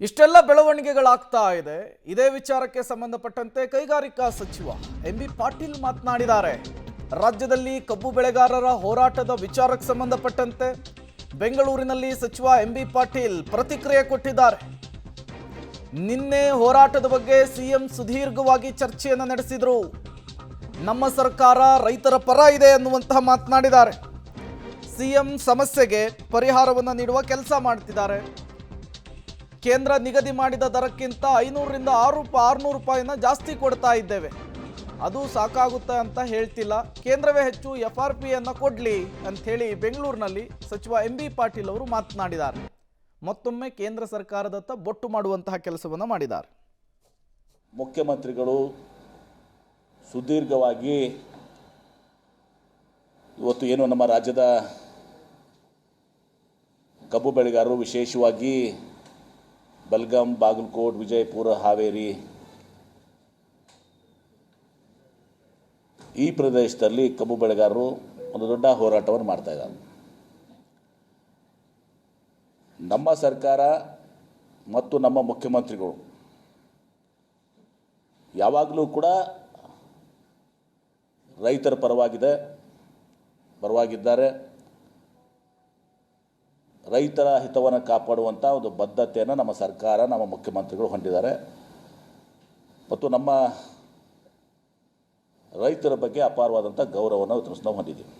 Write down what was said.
ಇಷ್ಟೆಲ್ಲ ಬೆಳವಣಿಗೆಗಳಾಗ್ತಾ ಇದೆ. ಇದೇ ವಿಚಾರಕ್ಕೆ ಸಂಬಂಧಪಟ್ಟಂತೆ ಕೈಗಾರಿಕಾ ಸಚಿವ ಎಂಬಿ ಪಾಟೀಲ್ ಮಾತನಾಡಿದ್ದಾರೆ. ರಾಜ್ಯದಲ್ಲಿ ಕಬ್ಬು ಬೆಳೆಗಾರರ ಹೋರಾಟದ ವಿಚಾರಕ್ಕೆ ಸಂಬಂಧಪಟ್ಟಂತೆ ಬೆಂಗಳೂರಿನಲ್ಲಿ ಸಚಿವ ಎಂಬಿ ಪಾಟೀಲ್ ಪ್ರತಿಕ್ರಿಯೆ ಕೊಟ್ಟಿದ್ದಾರೆ. ನಿನ್ನೆ ಹೋರಾಟದ ಬಗ್ಗೆ ಸಿಎಂ ಸುದೀರ್ಘವಾಗಿ ಚರ್ಚೆಯನ್ನು ನಡೆಸಿದರು. ನಮ್ಮ ಸರ್ಕಾರ ರೈತರ ಪರ ಇದೆ ಅನ್ನುವಂತಹ ಮಾತನಾಡಿದ್ದಾರೆ. ಸಿಎಂ ಸಮಸ್ಯೆಗೆ ಪರಿಹಾರವನ್ನು ನೀಡುವ ಕೆಲಸ ಮಾಡ್ತಿದ್ದಾರೆ. ಕೇಂದ್ರ ನಿಗದಿ ಮಾಡಿದ ದರಕ್ಕಿಂತ 500ರಿಂದ 600 ರೂಪಾಯಿನ ಜಾಸ್ತಿ ಕೊಡ್ತಾ ಇದ್ದೇವೆ. ಅದು ಸಾಕಾಗುತ್ತೆ ಅಂತ ಹೇಳ್ತಿಲ್ಲ. ಕೇಂದ್ರವೇ ಹೆಚ್ಚು FRPಯನ್ನು ಕೊಡಲಿ ಅಂಥೇಳಿ ಬೆಂಗಳೂರಿನಲ್ಲಿ ಸಚಿವ ಎಂಬಿ ಪಾಟೀಲ್ ಅವರು ಮಾತನಾಡಿದ್ದಾರೆ. ಮತ್ತೊಮ್ಮೆ ಕೇಂದ್ರ ಸರ್ಕಾರದತ್ತ ಬೊಟ್ಟು ಮಾಡುವಂತಹ ಕೆಲಸವನ್ನು ಮಾಡಿದ್ದಾರೆ. ಮುಖ್ಯಮಂತ್ರಿಗಳು ಸುದೀರ್ಘವಾಗಿ ಇವತ್ತು ಏನು ನಮ್ಮ ರಾಜ್ಯದ ಕಬ್ಬು ಬೆಳೆಗಾರರು, ವಿಶೇಷವಾಗಿ ಬೆಲ್ಗಾಂ, ಬಾಗಲಕೋಟ್, ವಿಜಯಪುರ, ಹಾವೇರಿ ಈ ಪ್ರದೇಶದಲ್ಲಿ ಕಬ್ಬು ಬೆಳೆಗಾರರು ಒಂದು ದೊಡ್ಡ ಹೋರಾಟವನ್ನು ಮಾಡ್ತಾ ಇದ್ದಾರೆ. ನಮ್ಮ ಸರ್ಕಾರ ಮತ್ತು ನಮ್ಮ ಮುಖ್ಯಮಂತ್ರಿಗಳು ಯಾವಾಗಲೂ ಕೂಡ ರೈತರ ಪರವಾಗಿದ್ದಾರೆ. ರೈತರ ಹಿತವನ್ನು ಕಾಪಾಡುವಂಥ ಒಂದು ಬದ್ಧತೆಯನ್ನು ನಮ್ಮ ಸರ್ಕಾರ, ನಮ್ಮ ಮುಖ್ಯಮಂತ್ರಿಗಳು ಹೊಂದಿದ್ದಾರೆ. ಮತ್ತು ನಮ್ಮ ರೈತರ ಬಗ್ಗೆ ಅಪಾರವಾದಂಥ ಗೌರವವನ್ನು ನಾವು ಹೊಂದಿದ್ದೀವಿ.